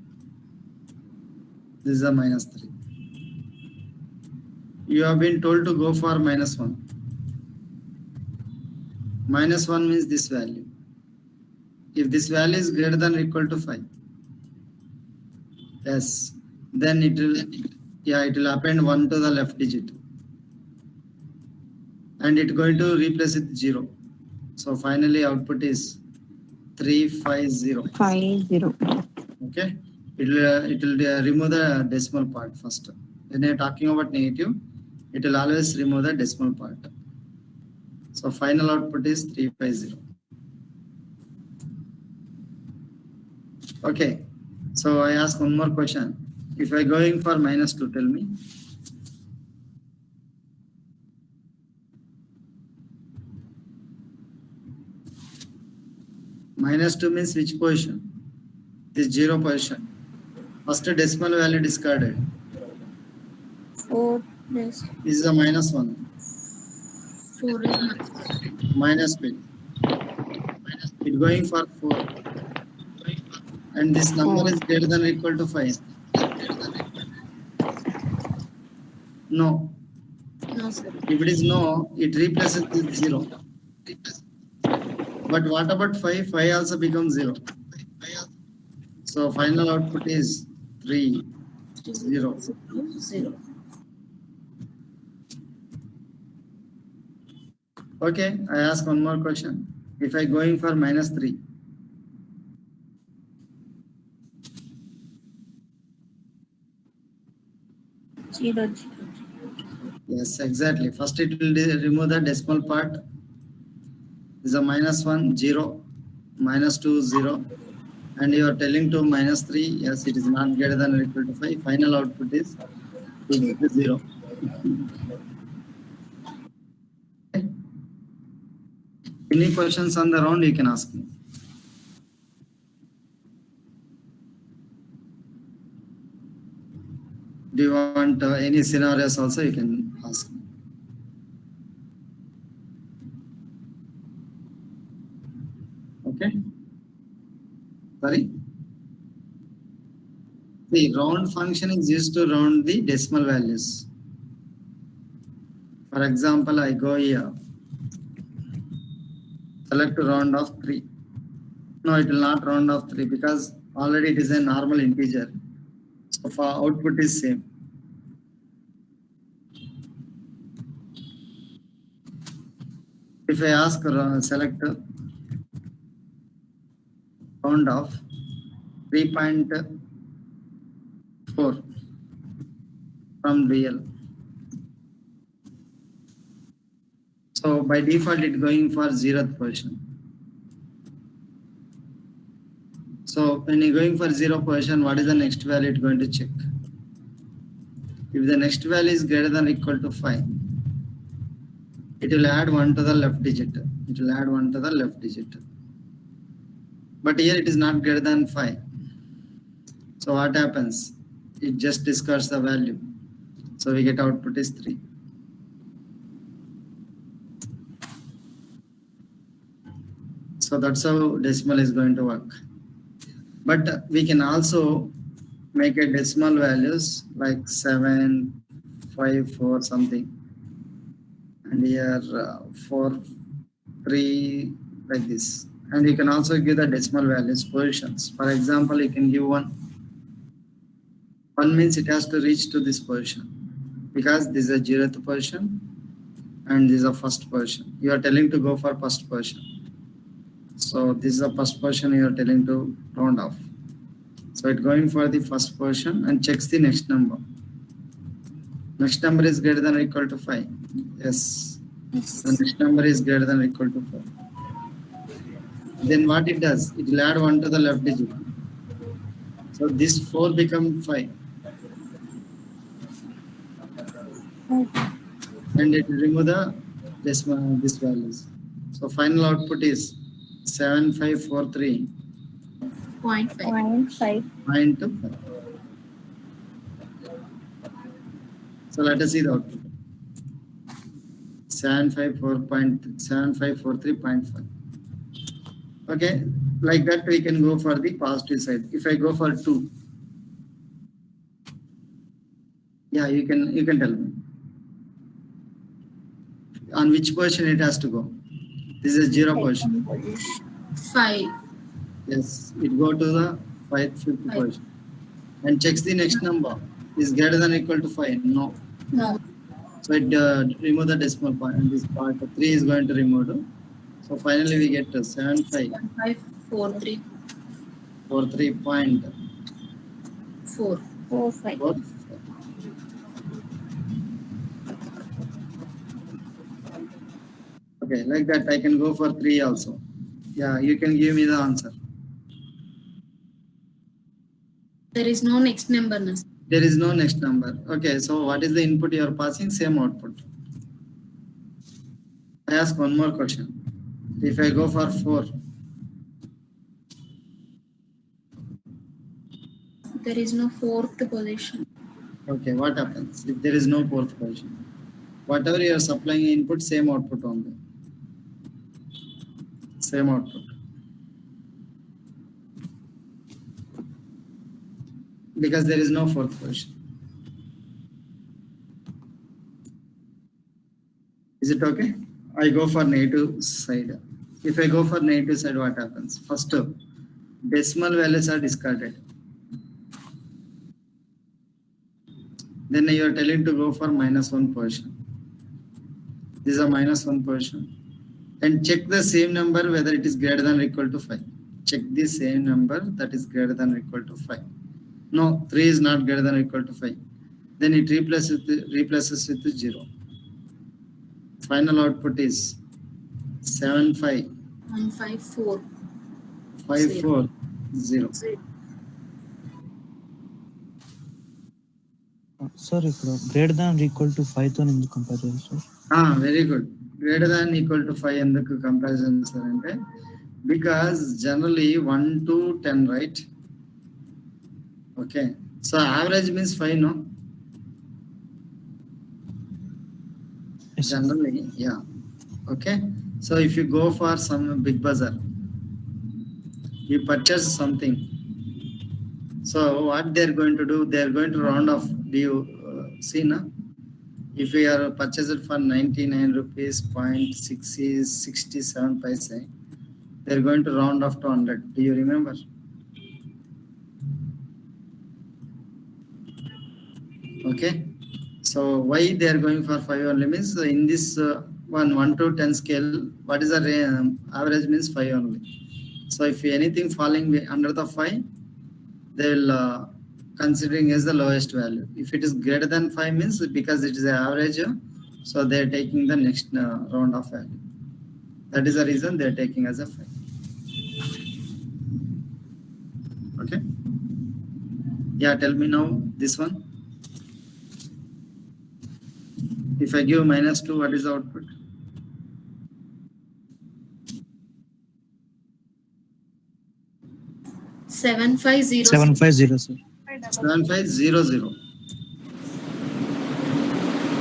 A: This is a -3. You have been told to go for -1. -1 means this value. If this value is greater than or equal to 5, yes, then it will append 1 to the left digit. And it's going to replace it 0. So finally output is 350.
G: 50.
A: Okay. It will remove the decimal part first. When you're talking about negative, it will always remove the decimal part. So final output is 350. Okay. So I ask one more question. If I going for -2, tell me. -2 means which position? This 0 position. First decimal value discarded.
D: 4 plus
A: This is a -1.
D: 4 is
A: -2. It's going for 4. And this number is greater than or equal to 5. No.
D: no, sir.
A: If it is no, it replaces with 0. But what about 5? 5 also becomes 0. So final output is 3, 0.
D: 0.
A: Okay, I ask one more question. If I going for -3, yes, exactly. First it will remove the decimal part. This is a -1, 0, -2, 0. And you are telling to -3, yes, it is not greater than or equal to 5. Final output is 0. Okay. Any questions on the round, you can ask me. Do you want any scenarios also, you can ask me. Okay. Sorry. The round function is used to round the decimal values. For example, I go here, select round of 3. No, it will not round off 3 because already it is a normal integer. So for output is same. If I ask select round of 3.4 from real. So by default it's going for 0th position. So when you're going for 0 position, what is the next value it's going to check? If the next value is greater than or equal to 5, it will add 1 to the left digit. It will add 1 to the left digit. But here it is not greater than 5. So what happens? It just discards the value. So we get output is 3. So that's how decimal is going to work. But we can also make a decimal values like 7, 5, 4 something. And here 4, 3 like this. And you can also give the decimal values positions. For example, you can give 1. 1 means it has to reach to this position because this is a 0th position and this is a first position. You are telling to go for first position. So this is the first position you are telling to round off. So it's going for the first position and checks the next number. Next number is greater than or equal to 5. Yes. The next number is greater than or equal to 5. Then what it does? It will add 1 to the left digit. So this 4 becomes 5. And it will remove the decimal this values. So final output is 7543.
D: 0.5.
A: 0.5. So let us see the output. 7543.5. Okay, like that we can go for the positive side. If I go for 2, yeah, you can tell me on which position it has to go. This is 0 position.
D: 5.
A: Yes, it go to the 5th position and checks the next number. Is greater than or equal to 5? No.
D: No.
A: So it remove the decimal point and this part 3 is going to remove. So finally we get
D: 7543.
A: 43.45.
D: 4.
A: Okay, like that I can go for 3 also. Yeah, you can give me the answer.
D: There is no next number. No?
A: There is no next number. Okay, so what is the input you are passing? Same output. I ask one more question. If I go for 4,
D: There is no 4th position.
A: okay, what happens if there is no 4th position? Whatever you are supplying input, same output only. Same output. Because there is no 4th position. Is it okay? I go for negative side. If I go for negative side, what happens? First, decimal values are discarded. Then you are telling to go for -1 position. This is a -1 position. And check the same number whether it is greater than or equal to 5. Check the same number that is greater than or equal to 5. No, 3 is not greater than or equal to 5. Then it replaces with 0. Final output is
D: 154.
A: 7540.
C: Sir ఇప్పుడు greater than equal to 5 తో ఎందుకు compare చేయాలి sir?
A: Very good. Greater than equal to 5 ఎందుకు comparison చేస్తారంటే because generally 1 to 10, right? Okay. So average means 5, no?
C: Yes, sir.
A: Generally, yeah. Okay. So if you go for some big bazaar, You purchase something. So what they're going to do? They're going to round off. Do you see now? If we are purchased for 99 rupees, 0.67 paise, they're going to round off to 100. Do you remember? Okay. So why they are going for 5 only means in this 1 to 10 scale, what is the average means 5 only. So if anything falling under the 5, they will considering as the lowest value. If it is greater than 5 means because it is the average, so they are taking the next round of value. That is the reason they are taking as a 5. Okay. Yeah, tell me now this one. If I give -2, what is the output?
D: Seven five zero.
C: 750, sir.
A: 7500.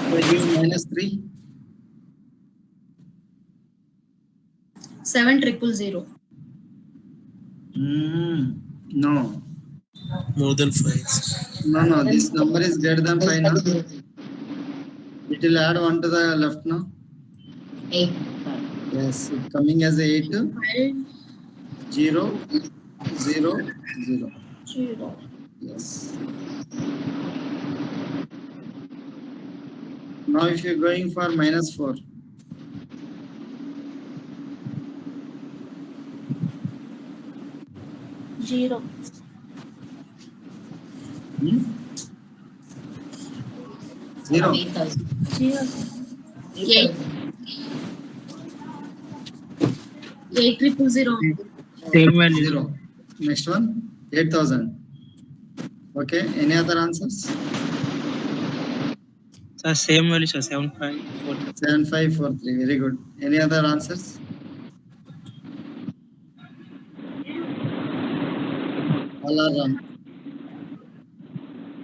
A: If I give -3,
D: 7000.
A: no.
F: More than 5.
A: No, this number is greater than 5 now. It will add 1 to the left now.
H: 8.
A: Yes, it coming as 8, 0, 0, 0. Yes. Now if you're going for -4,
H: Zero.
A: 0.
H: 8,000.
D: Eight. 8000.
I: Same value.
A: 0. Next one, 8000. Okay, any other answers?
I: Sir, same value, sir. 7543.
A: 7543, very good. Any other answers? All are wrong.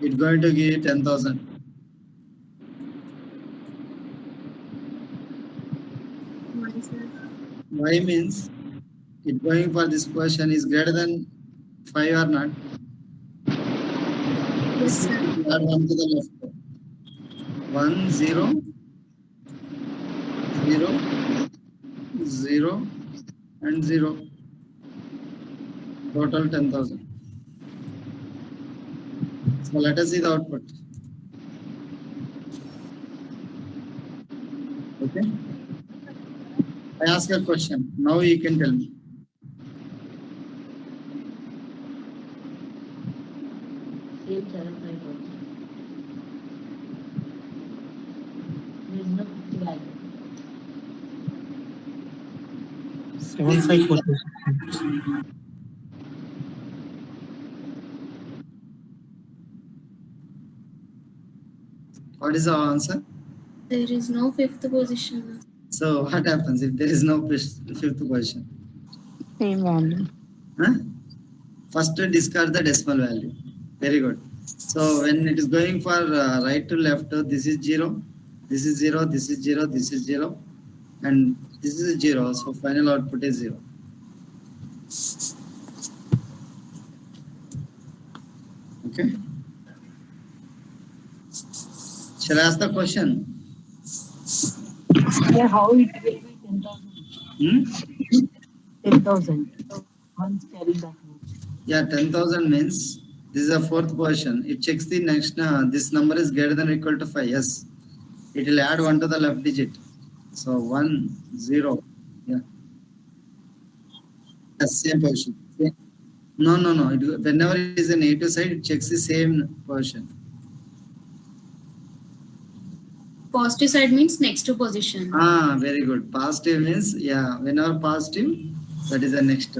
A: It's going to give 10,000. Why means it going for this question is greater than 5 or not?
D: Yes, sir.
A: Add 1 to the left. 1, 0, 0, 0, and 0. Total 10,000. So let us see the output. Okay. I ask a question. Now you can tell me.
H: Same 7,500. There is no 50 value.
I: 7543.
A: What is our answer?
D: There is no fifth position.
A: So what happens if there is no fifth position?
G: Same value.
A: Huh? First discard the decimal value. Very good. So when it is going for right to left, this is 0, this is 0, this is 0, this is 0, and this is 0. So final output is 0. Okay. Shall I ask the question?
H: Yeah, how it will be 10,000? 10,000. Once carry that one.
A: Yeah, 10,000 means this is a fourth position. It checks the next, this number is greater than or equal to 5. Yes. It will add 1 to the left digit. So 1, 0. Yeah. Yes, same position. No. Whenever it is a negative side, it checks the same position.
D: Positive side means next to position.
A: Very good. Positive means, yeah, whenever positive, that is the next.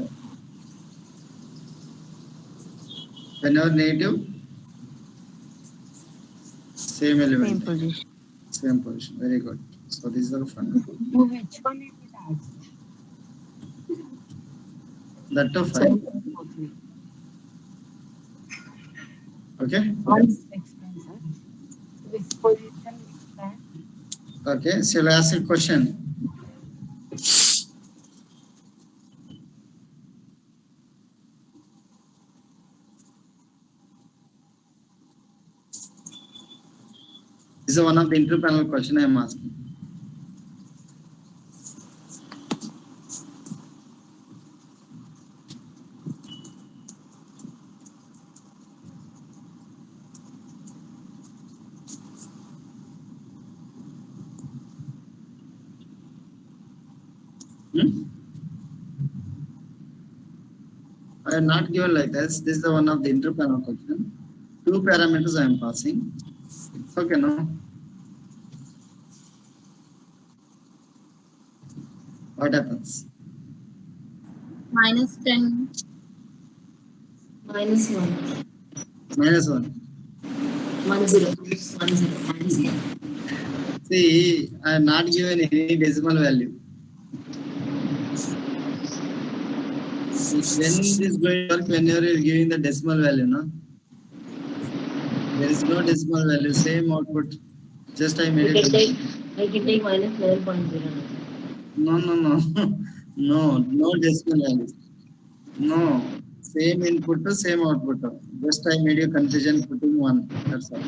A: Whenever negative, same element.
G: Same position.
A: Same position. Very good. So this is the fun.
H: Which one it adds?
A: That too fine.
H: 7,543.
A: Okay.
H: Once expense, sir. Which position is that?
A: Okay. Shall I ask a question? This is one of the inter-panel question I am asking. I am not given like this. This is the one of the inter-panel question. 2 parameters I am passing. Okay, no? What happens?
D: Minus 10.
H: Minus 1.
A: Minus 1.
H: 1 0. 1 0. Minus 1.
A: See, I am not given any decimal value. When it is going to work, whenever you are giving the decimal value, no? There is no decimal value, same output. Just I made it.
H: I can take minus 11.0.
A: No. No decimal value. No. Same input to same output. Just I made you confusion putting 1. That's all.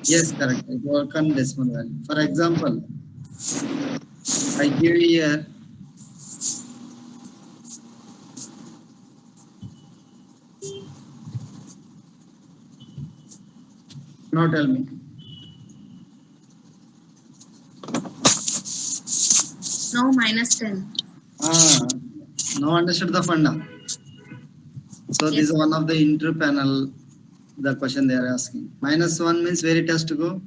A: Yes, correct. It work on decimal value. For example, I give you here now tell me.
D: Now minus 10.
A: Now understood the funda. So this is one of the inter-panel, the question they are asking. Minus 1 means where it has to go?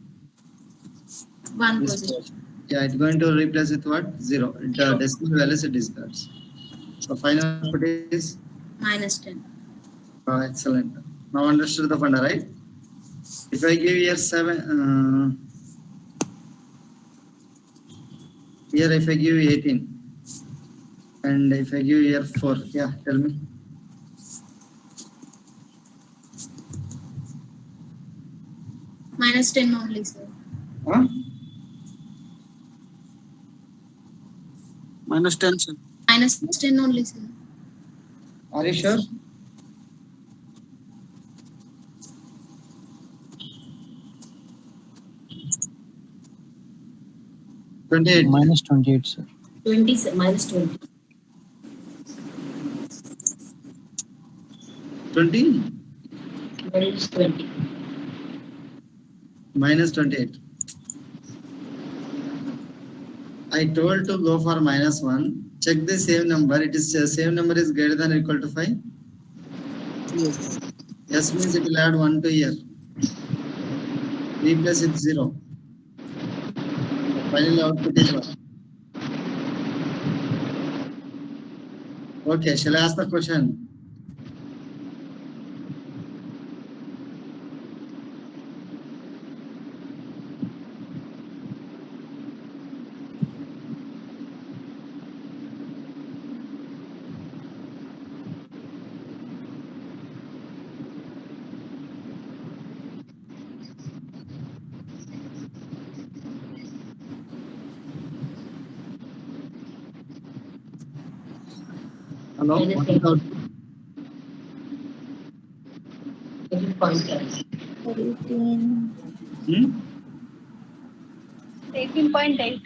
D: 1
A: This
D: position.
A: portion. Yeah, it's going to replace with what? 0. The decimal values it discards. So final output is
D: Minus 10.
A: excellent. Now understood the funda, right? If I give here 7, here if I give you 18, and if I give you here 4, yeah, tell me.
D: Minus 10 only, sir.
A: Huh?
F: Minus 10, sir.
D: Minus 10 only, sir.
A: Are you sure? -28.
C: Minus 28, sir.
H: 20. Minus 20.
A: 20?
H: Minus 20.
A: Minus 28. I told to go for minus 1. Check the same number. It is same number is greater than or equal to 5.
F: Yes.
A: Yes means it will add 1 to here. Replace it 0. Final output is 1. Okay, shall I ask the question? Hello?
H: Minus
A: What is
H: 8.
A: the output?
H: 18.7.
B: 18.8.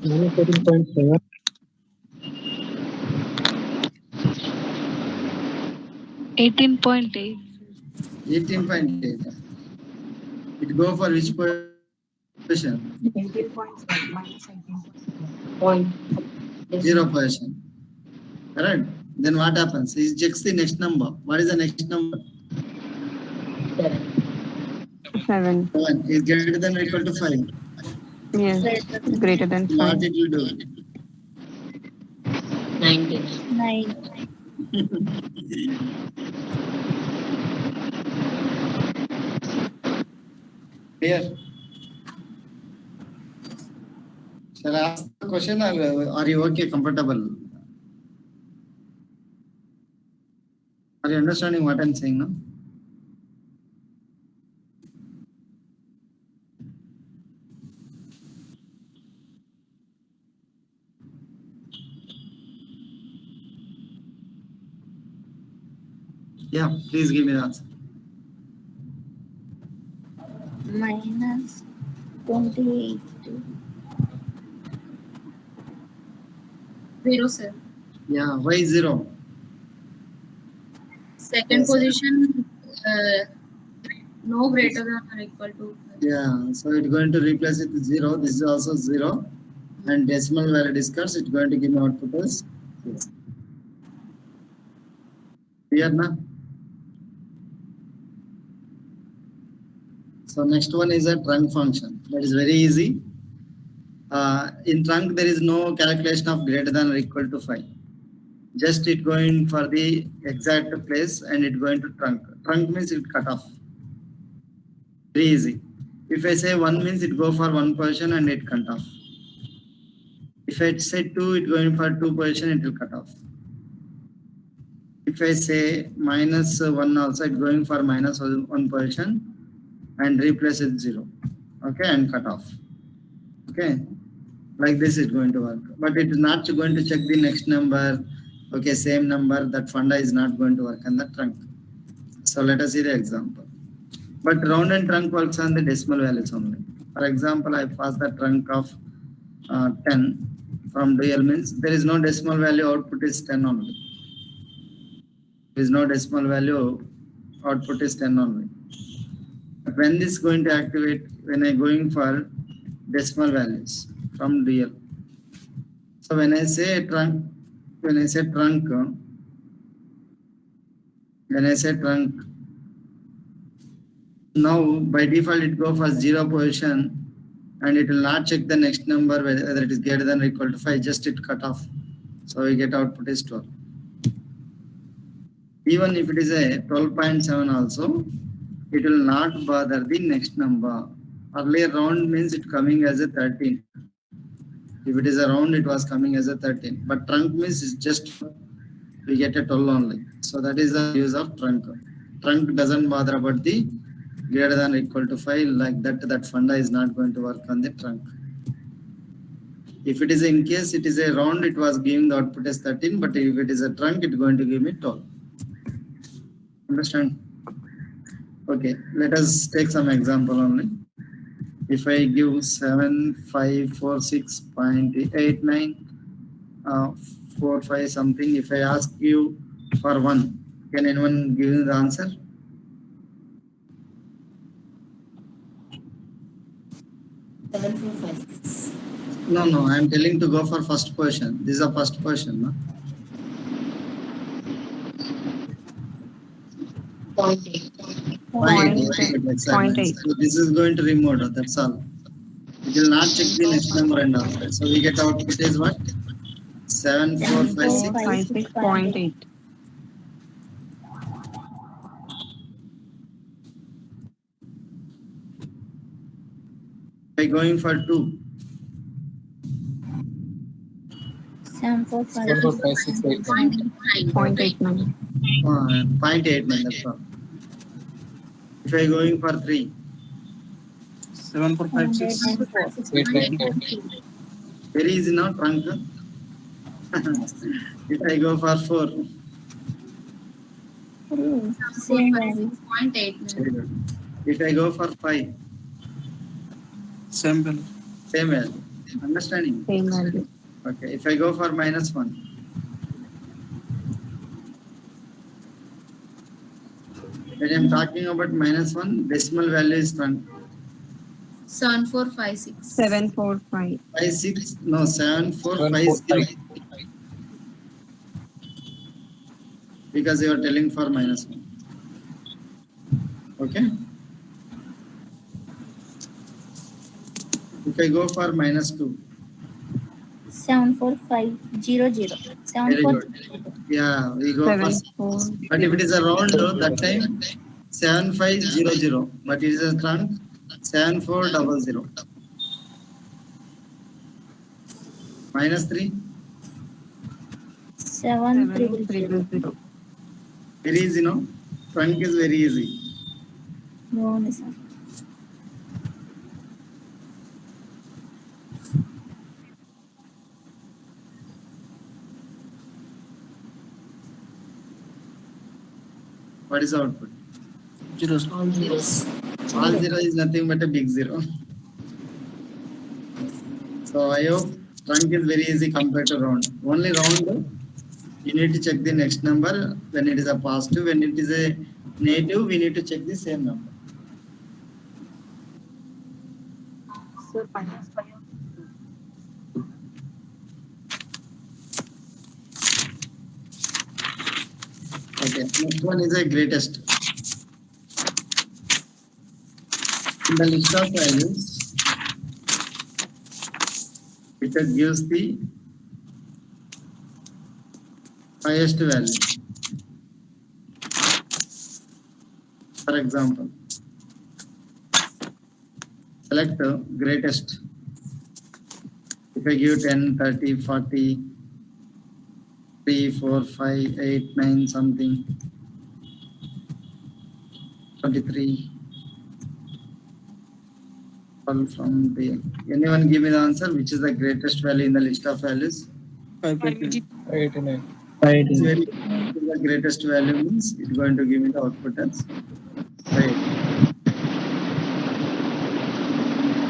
I: Minus 13.7.
B: 18.8.
A: 18.8. It go for which position?
H: 18.7 minus 18.7. Point.
A: 0 position. Correct? Then what happens? He checks the next number. What is the next number?
H: 7.
G: 7.
A: 7. Is greater than or equal to 5.
G: Yes. Greater than 5.
A: What it will do?
H: 19.
B: 9.
A: Here. Shall I ask the question or are you okay, comfortable? Are you understanding what I'm saying now? Yeah, please give me the answer.
J: minus 28.
D: 0, sir.
A: Yeah, why 0?
D: Second
A: Yes.
D: position, no greater than or equal to.
A: Yeah, so it's going to replace it with 0. This is also 0. And decimal value discards, it's going to give me output as 0. Clear na? So next one is a trunk function. That is very easy. In trunk, there is no calculation of greater than or equal to 5. Just it going for the exact place and it going to trunk. Trunk means it cut off. Very easy. If I say 1 means it go for 1 position and it cut off. If I say 2, it going for 2 position, it will cut off. If I say minus 1 also, it going for minus 1 position and replace it 0. Okay, and cut off. Okay, like this is going to work. But it is not going to check the next number. Okay, same number, that funda is not going to work on the trunk. So let us see the example. But round and trunk works on the decimal values only. For example, I pass the trunk of 10 from dual means there is no decimal value, output is 10 only. There is no decimal value, output is 10 only. But when this is going to activate, when I going for decimal values from dual. So when I say trunk, now by default it go for 0 position and it will not check the next number whether it is greater than or equal to 5, just it cut off. So we get output is 12. Even if it is a 12.7 also, it will not bother the next number. Earlier round means it coming as a 13. If it is a round, it was coming as a 13. But trunk means it's just we get a 12 only. So that is the use of trunk. Trunk doesn't bother about the greater than or equal to 5, like that funda is not going to work on the trunk. If it is in case it is a round, it was giving the output as 13, but if it is a trunk, it's going to give me 12. Understand? Okay, let us take some example only. If I give 7546.89, 45 something, if I ask you for 1, can anyone give me the answer? No, I am telling to go for first position. This is a first position, no?
J: 0.8.
G: 0.8.
A: So this is going to remote, that's all. It will not check the next number and all. So we get output is what? 7456.
G: 56.8.
A: By going for 2.
J: 7456.89.
G: 0.89.
A: 0.89, that's all. If I going for 3.
I: 7456.
A: Very easy now, trunk. If I go for 4.
J: Same value.
D: 0.8.
A: If I go for 5.
I: Same value.
A: Same value. Understanding?
G: Same value.
A: Okay. If I go for -1. When I'm talking about -1, decimal value is trunk.
D: 7456.
G: 745.
A: 56, no, 7450. Because you are telling for -1. Okay. If I go for -2.
J: 74500.
A: Very good. Yeah, we go for.
G: 74.
A: But if it is a round, that time 7500. But it is a trunk 7400. -3.
J: 7300.
A: Very easy, no? Trunk is very easy.
J: No, sir.
A: What is the output?
I: 0.
J: All zeros.
A: All zero is nothing but a big zero. So I hope trunk is very easy compared to round. Only round, you need to check the next number when it is a positive. When it is a negative, we need to check the same number.
H: Sir, minus 5.
A: Okay, next one is a greatest. In the list of values, it gives the highest value. For example, select the greatest. If I give 10, 30, 40, 3, 4, 5, 8, 9, something, 23, all from the, anyone give me the answer, which is the greatest value in the list of values?
I: 589.
A: It's very, the greatest value means it's going to give me the output as 5.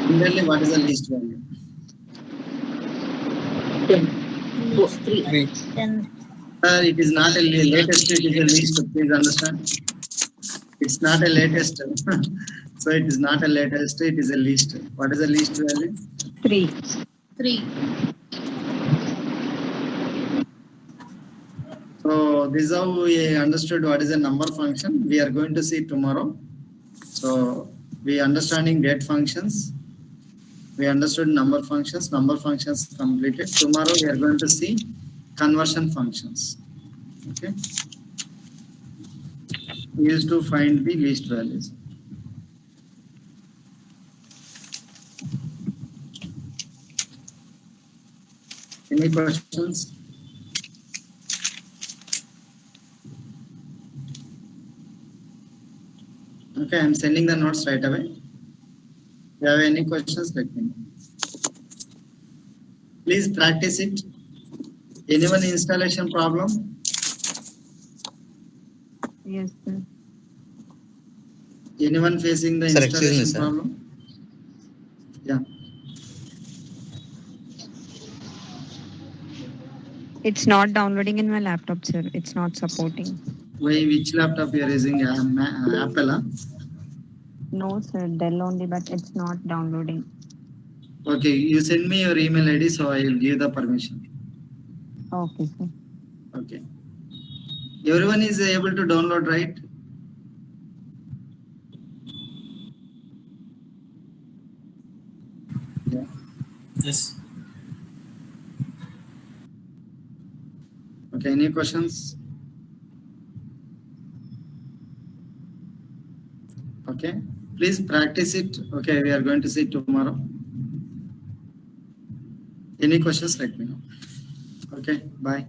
A: Similarly, what is the least value?
J: 3. 10.
A: It is not a latest, it is a least. Please understand. It's not a latest. So it is not a latest, it is a least. What is the least value?
H: 3.
D: 3.
A: So this is how we understood what is a number function. We are going to see tomorrow. So we understanding date functions. We understood number functions completed. Tomorrow we are going to see conversion functions. Okay. Used to find the least values. Any questions? Okay, I'm sending the notes right away. If you have any questions, let me know. Please practice it. Anyone installation problem?
G: Yes, sir.
A: Anyone facing the
C: Sir, excuse me,
A: installation
C: sir.
A: problem? Yeah.
G: It's not downloading in my laptop, sir. It's not supporting.
A: Why, which laptop you are using? Apple? Huh?
G: No, sir. Dell only, but it's not downloading.
A: Okay, you send me your email ID, so I will give the permission.
G: Okay, sir.
A: Okay. Everyone is able to download, right? Yeah.
C: Yes.
A: Okay, any questions? Okay, please practice it. Okay, we are going to see tomorrow. Any questions, let me know. Okay, bye.